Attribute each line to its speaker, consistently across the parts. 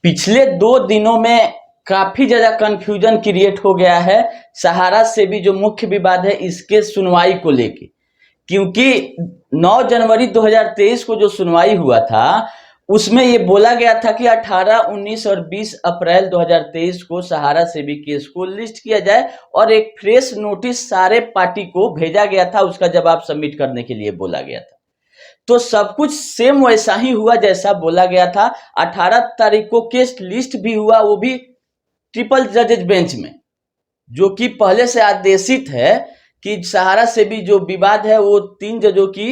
Speaker 1: पिछले 2 दिनों में काफी ज्यादा कंफ्यूजन क्रिएट हो गया है सहारा से भी जो मुख्य विवाद है इसके सुनवाई को लेके। क्योंकि 9 जनवरी 2023 को जो सुनवाई हुआ था उसमें ये बोला गया था कि 18, 19 और 20 अप्रैल 2023 को सहारा सेबी केस को लिस्ट किया जाए और एक फ्रेश नोटिस सारे पार्टी को भेजा गया था, उसका जवाब सबमिट करने के लिए बोला गया था। तो सब कुछ सेम वैसा ही हुआ जैसा बोला गया था। 18 तारीख को केस लिस्ट भी हुआ, वो भी ट्रिपल जजेज बेंच में, जो कि पहले से आदेशित है कि सहारा से भी जो विवाद है वो 3 जजों की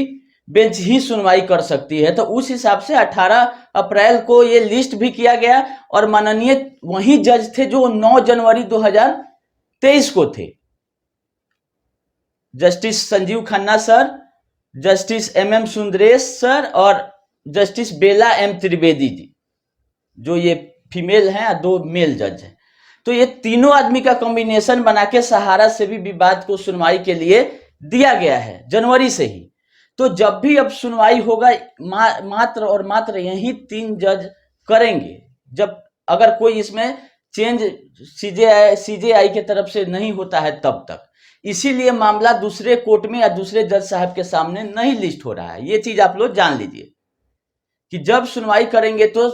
Speaker 1: बेंच ही सुनवाई कर सकती है। तो उस हिसाब से 18 अप्रैल को ये लिस्ट भी किया गया और माननीय वही जज थे जो 9 जनवरी 2023 को थे, justice Sanjiv Khanna sir, justice MM Sundaresh sir और जस्टिस बेला M त्रिवेदी जी, जो ये फीमेल हैं, 2 मेल जज हैं। तो ये तीनों आदमी का कॉम्बिनेशन बना के सहारा से भी विवाद को सुनवाई के लिए दिया गया है जनवरी से ही। तो जब भी अब सुनवाई होगा मात्र और मात्र यही 3 जज करेंगे, जब अगर कोई इसमें चेंज CJI के तरफ से नहीं होता है तब तक। इसीलिए मामला दूसरे कोर्ट में या दूसरे जज साहब के सामने नहीं लिस्ट हो रहा है। ये चीज आप लोग जान लीजिए कि जब सुनवाई करेंगे तो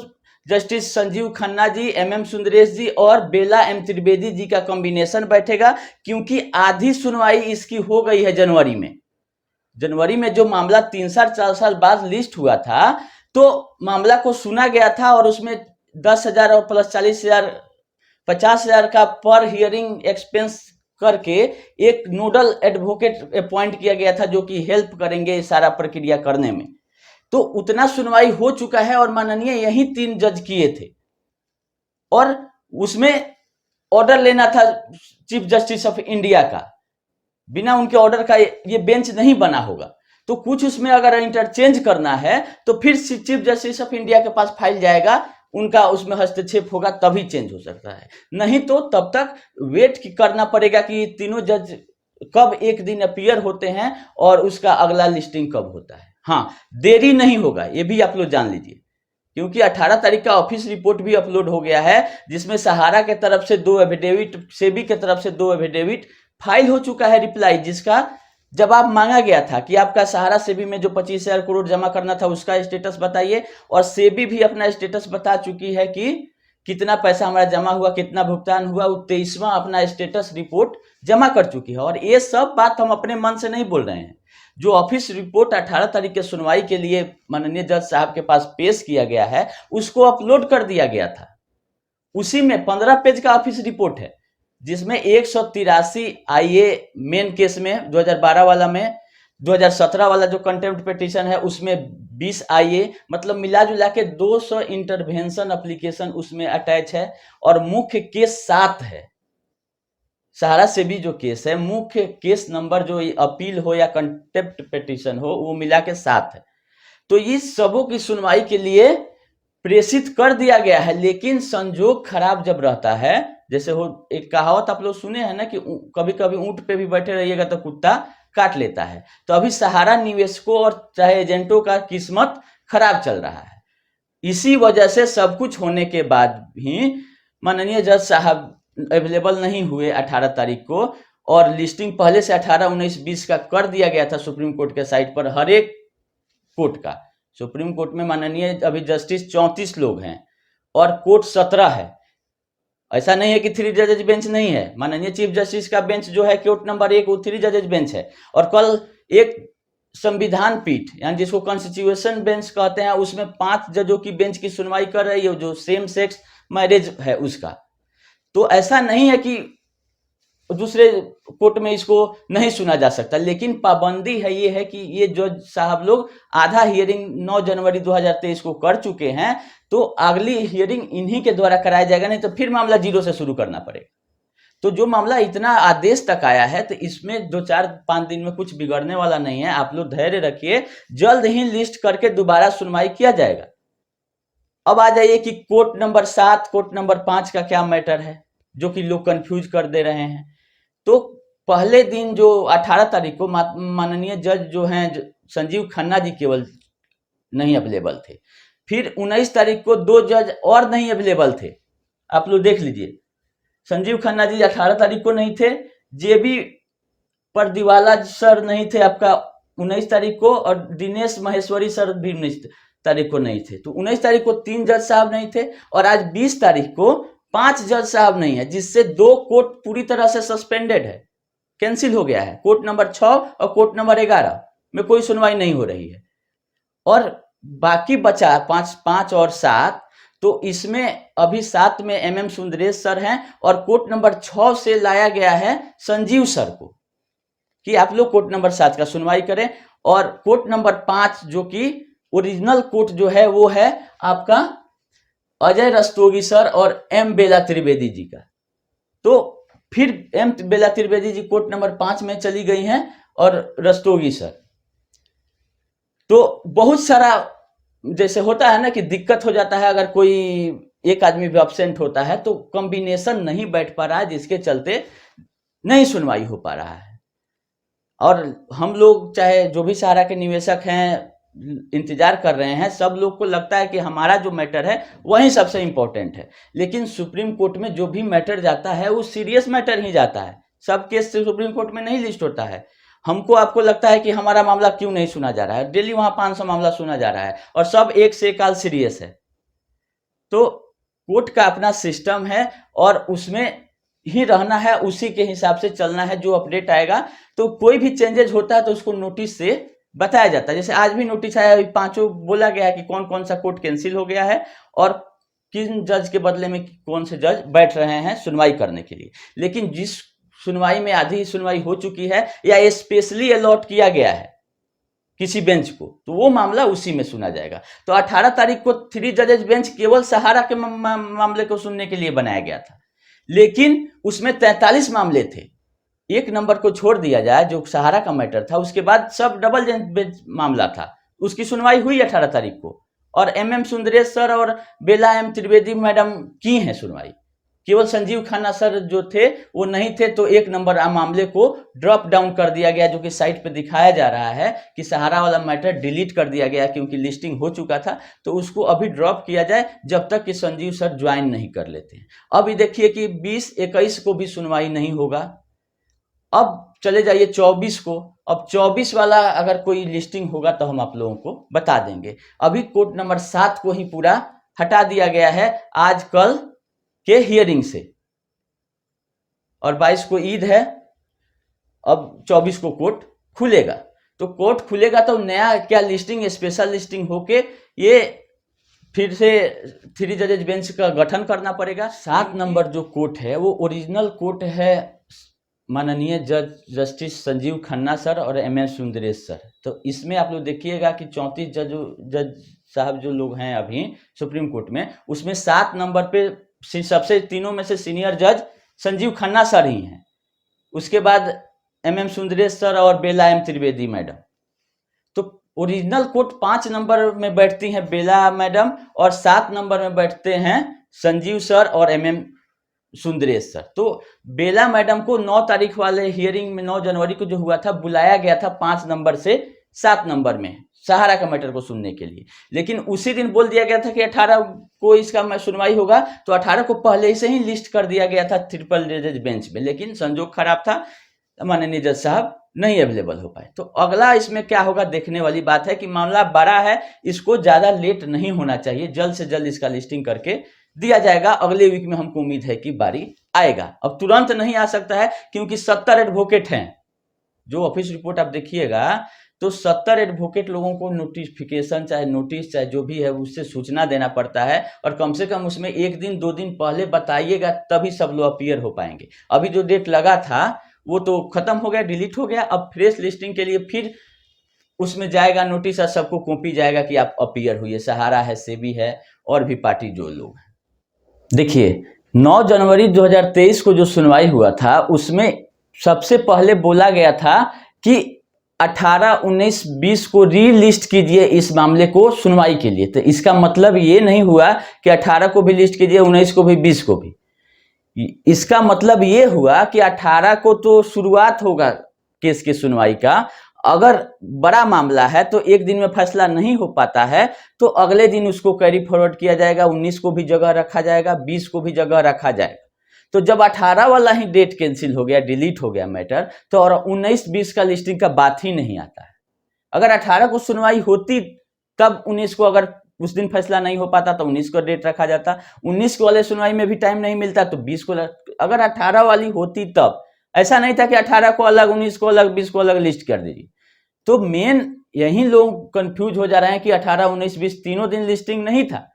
Speaker 1: जस्टिस संजीव खन्ना जी, MM सुंदरेश जी और बेला M त्रिवेदी जी का कॉम्बिनेशन बैठेगा, क्योंकि आधी सुनवाई इसकी हो गई है जनवरी में। जनवरी में जो मामला 3 साल 4 साल बाद लिस्ट हुआ था, तो मामला को सुना गया था और उसमें 10,000 और प्लस 40,000 50,000 का पर हियरिंग एक्सपेंस करके एक नोडल एडवोकेट अपॉइंट किया गया था, जो कि हेल्प करेंगे सारा प्रक्रिया करने में। तो उतना सुनवाई हो चुका है और माननीय यही 3 जज किए थे और उसमें ऑर्डर लेना था चीफ जस्टिस ऑफ इंडिया का। बिना उनके ऑर्डर का ये बेंच नहीं बना होगा। तो कुछ उसमें अगर इंटरचेंज करना है तो फिर चीफ जस्टिस ऑफ इंडिया के पास फाइल जाएगा, उनका उसमें हस्तक्षेप होगा तभी चेंज हो सकता है, नहीं तो तब तक वेट करना पड़ेगा कि तीनों जज कब एक दिन अपीयर होते हैं और उसका अगला लिस्टिंग कब होता है। हाँ, देरी नहीं होगा, ये भी आप लोग जान लीजिए, क्योंकि 18 तारीख का ऑफिस रिपोर्ट भी अपलोड हो गया है, जिसमें सहारा के तरफ से 2 एफिडेविट, सेबी के तरफ से 2 एफिडेविट फाइल हो चुका है रिप्लाई, जिसका जवाब मांगा गया था कि आपका सहारा सेबी में जो 25,000 करोड़ जमा करना था उसका स्टेटस बताइए, और सेबी भी अपना स्टेटस बता चुकी है कि कितना पैसा हमारा जमा हुआ, कितना भुगतान हुआ। 23वां अपना स्टेटस रिपोर्ट जमा कर चुकी है। और ये सब बात हम अपने मन से नहीं बोल रहे हैं, जो ऑफिस रिपोर्ट 18 तारीख के सुनवाई के लिए माननीय जज साहब के पास पेश किया गया है, उसको अपलोड कर दिया गया था। उसी में 15 पेज का ऑफिस रिपोर्ट है, जिसमें 183 IA मेन केस में 2012 वाला में, 2017 वाला जो कंटेम्प्ट पिटीशन है उसमें 20 IA, मतलब मिला जुला के 200 इंटरवेंशन एप्लीकेशन उसमें अटैच है। और मुख्य केस 7 है, सहारा से भी जो केस है, मुख्य केस नंबर जो अपील हो या कंटेम्प्ट पिटीशन हो, वो मिला के 7 है। तो इस सबों की सुनवाई के लिए प्रेषित कर दिया गया है। लेकिन संजोग खराब जब रहता है, जैसे हो एक कहावत आप लोग सुने हैं ना कि कभी कभी ऊंट पे भी बैठे रहिएगा तो कुत्ता काट लेता है। तो अभी सहारा निवेशकों और चाहे एजेंटों का किस्मत खराब चल रहा है। इसी वजह से सब कुछ होने के बाद भी माननीय जज साहब अवेलेबल नहीं हुए 18 तारीख को, और लिस्टिंग पहले से 18, 19, 20 का कर दिया गया था सुप्रीम कोर्ट के साइट पर, हर एक कोर्ट का। सुप्रीम कोर्ट में माननीय अभी जस्टिस 34 लोग हैं और कोर्ट 17 है। ऐसा नहीं है कि 3 जजेज बेंच नहीं है। माननीय चीफ जस्टिस का बेंच जो है कोर्ट नंबर 1, वो 3 जजेज बेंच है। और कल एक संविधान पीठ, यानी जिसको कॉन्स्टिट्यूशन बेंच कहते हैं, उसमें 5 जजों की बेंच की सुनवाई कर रही है, जो सेम सेक्स मैरिज है उसका। तो ऐसा नहीं है कि दूसरे कोर्ट में इसको नहीं सुना जा सकता, लेकिन पाबंदी है ये है कि ये जज साहब लोग आधा हियरिंग 9 जनवरी 2023 को कर चुके हैं, तो अगली हियरिंग इन्हीं के द्वारा कराया जाएगा, नहीं तो फिर मामला 0 से शुरू करना पड़ेगा। तो जो मामला इतना आदेश तक आया है, तो इसमें 2-4-5 दिन में कुछ बिगड़ने वाला नहीं है। आप लोग धैर्य रखिए, जल्द ही लिस्ट करके दोबारा सुनवाई किया जाएगा। अब आ जाइए कि कोर्ट नंबर 7, कोर्ट नंबर 5 का क्या मैटर है, जो कि लोग कंफ्यूज कर दे रहे हैं। तो पहले दिन जो 18 तारीख को माननीय जज जो हैं संजीव खन्ना जी केवल नहीं अवेलेबल थे, फिर 19 तारीख को 2 जज और नहीं अवेलेबल थे, आप लोग देख लीजिए। संजीव खन्ना जी 18 तारीख को नहीं थे, जेबी परदीवाला सर नहीं थे आपका 19 तारीख को, और दिनेश महेश्वरी सर भी 19 तारीख को नहीं थे। तो 19 तारीख को 3 जज साहब नहीं थे, और आज 20 तारीख को 5 जज साहब नहीं है, जिससे 2 कोर्ट पूरी तरह से सस्पेंडेड है, कैंसिल हो गया है। कोर्ट नंबर 6 और कोर्ट नंबर 11 में कोई सुनवाई नहीं हो रही है, और बाकी बचा 5 और 7। तो इसमें अभी 7 में MM सुंदरेश सर हैं, और कोर्ट नंबर 6 से लाया गया है संजीव सर को कि आप लोग कोर्ट नंबर 7 का सुनवाई करें, और कोर्ट नंबर 5 जो कि ओरिजिनल कोर्ट जो है वो है आपका अजय रस्तोगी सर और M बेला त्रिवेदी जी का। तो फिर M बेला त्रिवेदी जी कोर्ट नंबर 5 में चली गई हैं, और रस्तोगी सर। तो बहुत सारा जैसे होता है ना कि दिक्कत हो जाता है, अगर कोई एक आदमी भी एब्सेंट होता है तो कॉम्बिनेशन नहीं बैठ पा रहा है, जिसके चलते नहीं सुनवाई हो पा रहा है। और हम लोग चाहे जो भी सहारा के निवेशक हैं इंतजार कर रहे हैं, सब लोग को लगता है कि हमारा जो मैटर है वही सबसे इंपॉर्टेंट है, लेकिन सुप्रीम कोर्ट में जो भी मैटर जाता है वो सीरियस मैटर ही जाता है। सब केस सुप्रीम कोर्ट में नहीं लिस्ट होता है। हमको आपको लगता है कि हमारा मामला क्यों नहीं सुना जा रहा है, डेली वहां 500 मामला सुना जा रहा है, और सब एक से एक काल सीरियस है। तो कोर्ट का अपना सिस्टम है, और उसमें ही रहना है, उसी के हिसाब से चलना है। जो अपडेट आएगा, तो कोई भी चेंजेस होता है तो उसको नोटिस से बताया जाता है। जैसे आज भी नोटिस आया, 5 बोला गया है कि कौन कौन सा कोर्ट कैंसिल हो गया है, और किन जज के बदले में कौन से जज बैठ रहे हैं सुनवाई करने के लिए। लेकिन जिस सुनवाई में आधी सुनवाई हो चुकी है, या स्पेशली अलॉट किया गया है किसी बेंच को, तो वो मामला उसी में सुना जाएगा। तो 18 तारीख को 3 जजेज बेंच केवल सहारा के मामले को सुनने के लिए बनाया गया था, लेकिन उसमें 43 मामले थे। 1 नंबर को छोड़ दिया जाए जो सहारा का मैटर था, उसके बाद सब डबल बेंच मामला था, उसकी सुनवाई हुई 18 तारीख को, और MM सुंदरेश सर और बेला M त्रिवेदी मैडम की है सुनवाई। केवल संजीव खन्ना सर जो थे वो नहीं थे, तो 1 नंबर मामले को ड्रॉप डाउन कर दिया गया, जो कि साइट पे दिखाया जा रहा है कि सहारा वाला मैटर डिलीट कर दिया गया क्योंकि लिस्टिंग हो चुका था। तो उसको अभी ड्रॉप किया जाए जब तक कि संजीव सर ज्वाइन नहीं कर लेते हैं। अभी देखिए कि 20-21 को भी सुनवाई नहीं होगा। अब चले जाइए 24 को। अब 24 वाला अगर कोई लिस्टिंग होगा तो हम आप लोगों को बता देंगे। अभी कोर्ट नंबर 7 को ही पूरा हटा दिया गया है आज कल के हियरिंग से, और 22 को ईद है। अब 24 को कोर्ट खुलेगा, तो कोर्ट खुलेगा तो नया क्या लिस्टिंग, स्पेशल लिस्टिंग होके ये फिर से 3 जजेज बेंच का गठन करना पड़ेगा। 7 नंबर जो कोर्ट है वो ओरिजिनल कोर्ट है माननीय जस्टिस संजीव खन्ना सर और MM सुंदरेश सर। तो इसमें आप लोग देखिएगा कि 34 जज साहब जो लोग हैं अभी सुप्रीम कोर्ट में, उसमें 7 नंबर पे सबसे तीनों में से सीनियर जज संजीव खन्ना सर ही हैं। उसके बाद MM सुंदरेश सर और बेला M त्रिवेदी मैडम। तो ओरिजिनल कोर्ट 5 नंबर में बैठती हैं बेला मैडम, और 7 नंबर में बैठते हैं संजीव सर और MM सुंदरेश सर। तो बेला मैडम को 9 तारीख वाले हियरिंग में 9 जनवरी को जो हुआ था, बुलाया गया था 5 नंबर से 7 नंबर में सहारा का मैटर को सुनने के लिए, लेकिन उसी दिन बोल दिया गया था कि 18 को इसका सुनवाई होगा। तो 18 को पहले से ही लिस्ट कर दिया गया था ट्रिपल जजेज बेंच में, लेकिन संजोग खराब था, माननीय जज साहब नहीं अवेलेबल हो पाए। तो अगला इसमें क्या होगा देखने वाली बात है कि मामला बड़ा है, इसको ज्यादा लेट नहीं होना चाहिए, जल्द से जल्द इसका लिस्टिंग करके दिया जाएगा। अगले वीक में हमको उम्मीद है कि बारी आएगा। अब तुरंत नहीं आ सकता है क्योंकि 70 एडवोकेट हैं। जो ऑफिस रिपोर्ट आप देखिएगा तो 70 एडवोकेट लोगों को नोटिफिकेशन चाहे नोटिस चाहे जो भी है उससे सूचना देना पड़ता है, और कम से कम उसमें 1 दिन 2 दिन पहले बताइएगा, तभी सब लोग अपीयर हो पाएंगे। अभी जो डेट लगा था वो तो खत्म हो गया, डिलीट हो गया। अब फ्रेश लिस्टिंग के लिए फिर उसमें जाएगा नोटिस और सबको कॉपी जाएगा कि आप अपीयर हुई। सहारा है, सेबी है, और भी पार्टी जो लोग हैं। देखिए 9 जनवरी 2023 को जो सुनवाई हुआ था उसमें सबसे पहले बोला गया था कि 18, 19, 20 को रीलिस्ट कीजिए इस मामले को सुनवाई के लिए। तो इसका मतलब ये नहीं हुआ कि 18 को भी लिस्ट कीजिए, 19 को भी, 20 को भी। इसका मतलब ये हुआ कि 18 को तो शुरुआत होगा केस की सुनवाई का, अगर बड़ा मामला है तो एक दिन में फैसला नहीं हो पाता है तो अगले दिन उसको कैरी फॉरवर्ड किया जाएगा, 19 को भी जगह रखा जाएगा, 20 को भी जगह रखा जाएगा। तो जब 18 वाला ही डेट कैंसिल हो गया, डिलीट हो गया मैटर, तो और 19-20 का लिस्टिंग का बात ही नहीं आता है। अगर 18 को सुनवाई होती तब 19 को, अगर उस दिन फैसला नहीं हो पाता तो 19 को डेट रखा जाता, 19 को वाले सुनवाई में भी टाइम नहीं मिलता तो 20 को, अगर 18 वाली होती तब, ऐसा नहीं था कि 18 को अलग, 19 को अलग, 20 को अलग लिस्ट कर दीजिए। तो मेन यही लोग कंफ्यूज हो जा रहे हैं कि 18, 19, 20 तीनों दिन लिस्टिंग नहीं था,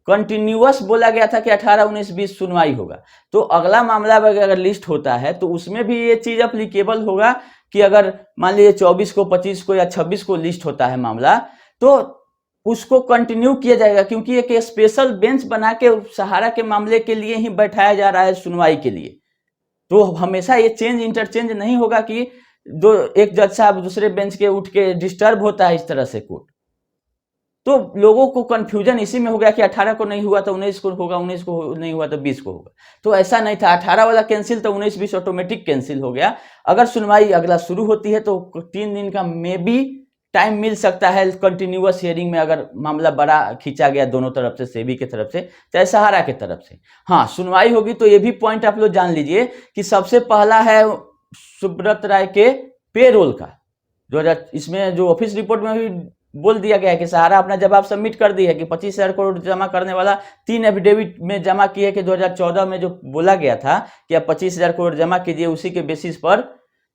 Speaker 1: कंटिन्यूअस बोला गया था कि 18, 19, 20 सुनवाई होगा। तो अगला मामला अगर लिस्ट होता है तो उसमें भी ये चीज अप्लीकेबल होगा कि अगर मान लीजिए 24 को, 25 को या 26 को लिस्ट होता है मामला, तो उसको कंटिन्यू किया जाएगा, क्योंकि एक स्पेशल बेंच बना के सहारा के मामले के लिए ही बैठाया जा रहा है सुनवाई के लिए। तो हमेशा ये चेंज इंटरचेंज नहीं होगा कि एक जज साहब दूसरे बेंच के उठ के डिस्टर्ब होता है इस तरह से कोर्ट। तो लोगों को कंफ्यूजन इसी में हो गया कि 18 को नहीं हुआ तो 19 को होगा, 19 को नहीं हुआ तो 20 को होगा। तो ऐसा नहीं था, 18 वाला कैंसिल तो 19-20 ऑटोमेटिक कैंसिल हो गया। अगर सुनवाई अगला शुरू होती है तो 3 दिन का मे बी टाइम मिल सकता है कंटिन्यूअस हियरिंग में, अगर मामला बड़ा खींचा गया दोनों तरफ से, सेबी की तरफ से चाहे सहारा की तरफ से। हाँ, सुनवाई होगी तो ये भी पॉइंट आप लोग जान लीजिए कि सबसे पहला है सुब्रत राय के पेरोल का, जो इसमें जो ऑफिस रिपोर्ट में भी बोल दिया गया है कि सहारा अपना जवाब सबमिट कर दी है कि 25,000 करोड़ जमा करने वाला 3 एफिडेविट में जमा किए कि 2014 में जो बोला गया था कि आप 25,000 करोड़ जमा कीजिए, उसी के बेसिस पर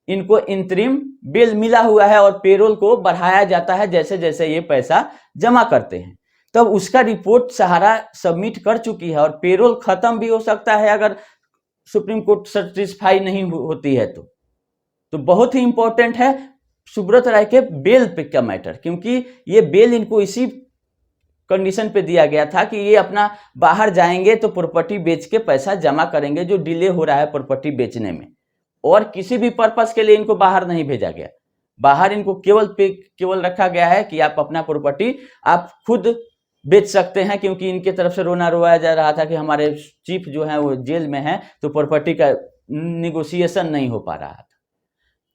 Speaker 1: इनको इंतरिम बिल मिला हुआ है और पेरोल को बढ़ाया जाता है जैसे जैसे ये पैसा जमा करते हैं। तब उसका रिपोर्ट सहारा सबमिट कर चुकी है और पेरोल खत्म भी हो सकता है अगर सुप्रीम कोर्ट सेटिस्फाई नहीं होती है तो बहुत ही इंपॉर्टेंट है सुब्रत राय के बेल पे का मैटर, क्योंकि ये बेल इनको इसी कंडीशन पे दिया गया था कि ये अपना बाहर जाएंगे तो प्रॉपर्टी बेच के पैसा जमा करेंगे, जो डिले हो रहा है प्रॉपर्टी बेचने में, और किसी भी पर्पस के लिए इनको बाहर नहीं भेजा गया। बाहर इनको केवल रखा गया है कि आप अपना प्रॉपर्टी आप खुद बेच सकते हैं, क्योंकि इनके तरफ से रोना रोया जा रहा था कि हमारे चीफ जो है वो जेल में है तो प्रॉपर्टी का निगोशिएशन नहीं हो पा रहा था।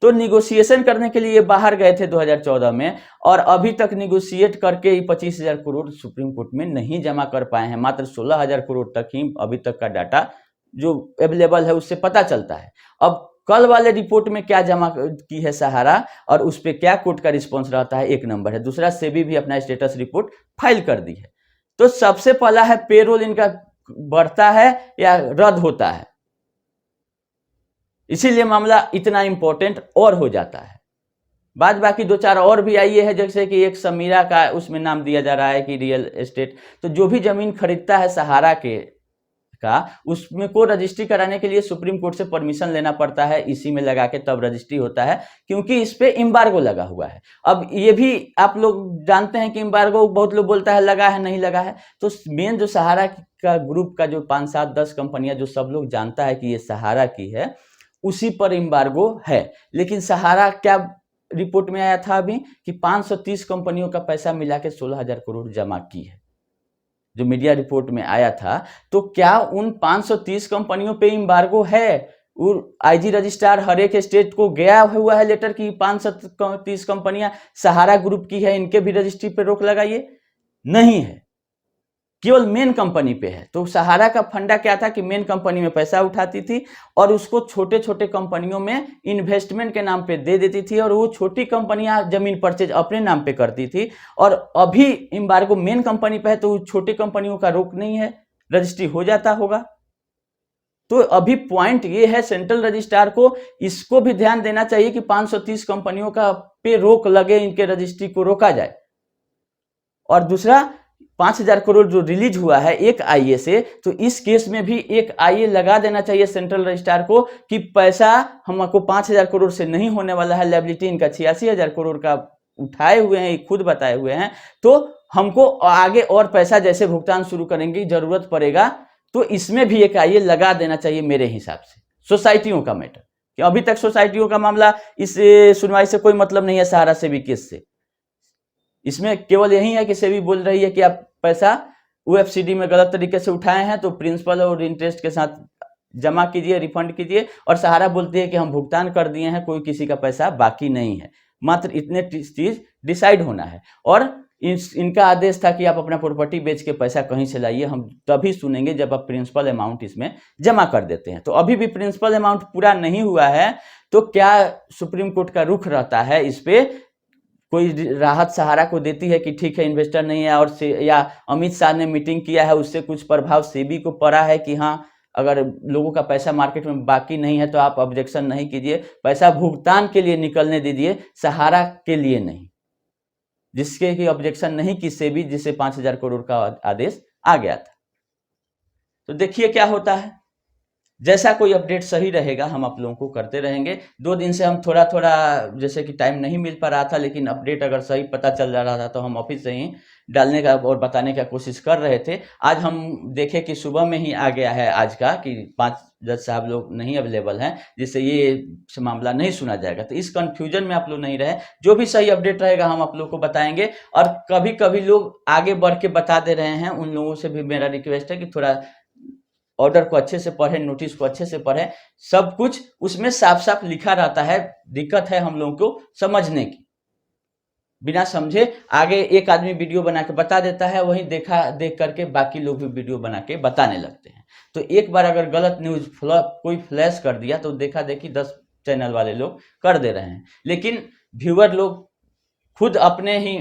Speaker 1: तो निगोशिएशन करने के लिए बाहर गए थे 2014 में, और अभी तक निगोशिएट करके 25,000 करोड़ सुप्रीम कोर्ट में नहीं जमा कर पाए हैं। मात्र 16,000 करोड़ तक ही अभी तक का डाटा जो अवेलेबल है उससे पता चलता है। अब कल वाले रिपोर्ट में क्या जमा की है सहारा और उस पर क्या कोर्ट का रिस्पॉन्स रहता है, एक नंबर है। दूसरा, सेबी भी अपना स्टेटस रिपोर्ट फाइल कर दी है। तो सबसे पहला है पेरोल इनका बढ़ता है या रद्द होता है, इसीलिए मामला इतना इंपॉर्टेंट और हो जाता है। बाद बाकी 2-4 और भी आई है, जैसे कि एक समीरा का उसमें नाम दिया जा रहा है कि रियल एस्टेट, तो जो भी जमीन खरीदता है सहारा के का उसमें को रजिस्ट्री कराने के लिए सुप्रीम कोर्ट से परमिशन लेना पड़ता है, इसी में लगा के तब रजिस्ट्री होता है, क्योंकि इस पे एम्बार्गो लगा हुआ है। अब ये भी आप लोग जानते हैं कि एम्बार्गो बहुत लोग बोलता है लगा है नहीं लगा है, तो मेन जो सहारा का ग्रुप का जो 5, 7, 10 कंपनियां जो सब लोग जानता है कि ये सहारा की है, उसी पर एम्बार्गो है। लेकिन सहारा क्या रिपोर्ट में आया था अभी कि 530 कंपनियों का पैसा मिला के 16,000 करोड़ जमा की है, जो मीडिया रिपोर्ट में आया था। तो क्या उन 530 कंपनियों पे एम्बार्गो है? आईजी रजिस्ट्रार हर एक स्टेट को गया हुआ है लेटर कि 530 कंपनियां सहारा ग्रुप की है, इनके भी रजिस्ट्री पे रोक लगाइए? नहीं है, केवल मेन कंपनी पे है। तो सहारा का फंडा क्या था कि मेन कंपनी में पैसा उठाती थी और उसको छोटे छोटे कंपनियों में इन्वेस्टमेंट के नाम पे दे देती थी, और वो छोटी कंपनियां जमीन परचेज अपने नाम पे करती थी। और अभी एम्बार्गो मेन कंपनी पे है तो छोटी कंपनियों का रोक नहीं है, रजिस्ट्री हो जाता होगा। तो अभी पॉइंट ये है, सेंट्रल रजिस्ट्रार को इसको भी ध्यान देना चाहिए कि 530 कंपनियों का पे रोक लगे, इनके रजिस्ट्री को रोका जाए। और दूसरा, 5,000 करोड़ जो रिलीज हुआ है एक आईए से, तो इस केस में भी एक आईए लगा देना चाहिए सेंट्रल रजिस्ट्रार को कि पैसा हमको 5,000 करोड़ से नहीं होने वाला है, लायबिलिटी इनका 86,000 करोड़ का उठाए हुए हैं, खुद बताए हुए हैं, तो हमको आगे और पैसा जैसे भुगतान शुरू करेंगे जरूरत पड़ेगा, तो इसमें भी एक आईए लगा देना चाहिए मेरे हिसाब से। सोसाइटियों का मैटर, कि अभी तक सोसाइटियों का मामला इस सुनवाई से कोई मतलब नहीं है सहारा सेबी केस से। इसमें केवल यही है कि सेबी बोल रही है कि आप पैसा ओएफसीडी में गलत तरीके से उठाए हैं तो प्रिंसिपल और इंटरेस्ट के साथ जमा कीजिए, रिफंड कीजिए, और सहारा बोलती है कि हम भुगतान कर दिए हैं, कोई किसी का पैसा बाकी नहीं है। मात्र इतने चीज डिसाइड होना है। और इनका आदेश था कि आप अपना प्रॉपर्टी बेच के पैसा कहीं से लाइए, हम तभी सुनेंगे जब आप प्रिंसिपल अमाउंट इसमें जमा कर देते हैं। तो अभी भी प्रिंसिपल अमाउंट पूरा नहीं हुआ है, तो क्या सुप्रीम कोर्ट का रुख रहता है इस पे? कोई राहत सहारा को देती है कि ठीक है इन्वेस्टर नहीं है, और से या अमित शाह ने मीटिंग किया है उससे कुछ प्रभाव सेबी को पड़ा है कि हाँ अगर लोगों का पैसा मार्केट में बाकी नहीं है तो आप ऑब्जेक्शन नहीं कीजिए, पैसा भुगतान के लिए निकलने दीजिए, सहारा के लिए नहीं। जिसके की ऑब्जेक्शन नहीं की सेबी, जिसे 5,000 करोड़ का आदेश आ गया था। तो देखिए क्या होता है। जैसा कोई अपडेट सही रहेगा हम आप लोगों को करते रहेंगे। 2 दिन से हम थोड़ा थोड़ा जैसे कि टाइम नहीं मिल पा रहा था, लेकिन अपडेट अगर सही पता चल जा रहा था तो हम ऑफिस से ही डालने का और बताने का कोशिश कर रहे थे। आज हम देखे कि सुबह में ही आ गया है आज का कि 5 जज साहब लोग नहीं अवेलेबल हैं, जिससे ये मामला नहीं सुना जाएगा। तो इस कंफ्यूजन में आप लोग नहीं रहे, जो भी सही अपडेट रहेगा हम आप लोग को बताएंगे। और कभी कभी लोग आगे बढ़ के बता दे रहे हैं, उन लोगों से भी मेरा रिक्वेस्ट है कि थोड़ा ऑर्डर को अच्छे से पढ़ें, नोटिस को अच्छे से पढ़ें। सब कुछ उसमें साफ साफ लिखा रहता है, दिक्कत है हम लोगों को समझने की। बिना समझे आगे एक आदमी वीडियो बना के बता देता है, वही देख करके बाकी लोग भी वीडियो बना के बताने लगते हैं। तो एक बार अगर गलत न्यूज कोई फ्लैश कर दिया तो देखा देखी 10 चैनल वाले लोग कर दे रहे हैं, लेकिन व्यूअर लोग खुद अपने ही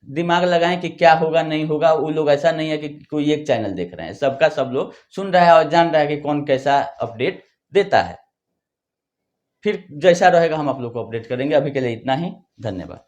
Speaker 1: दिमाग लगाएं कि क्या होगा नहीं होगा। वो लोग ऐसा नहीं है कि कोई एक चैनल देख रहे हैं, सबका सब लोग सुन रहा है और जान रहा है कि कौन कैसा अपडेट देता है। फिर जैसा रहेगा हम आप लोग को अपडेट करेंगे। अभी के लिए इतना ही, धन्यवाद।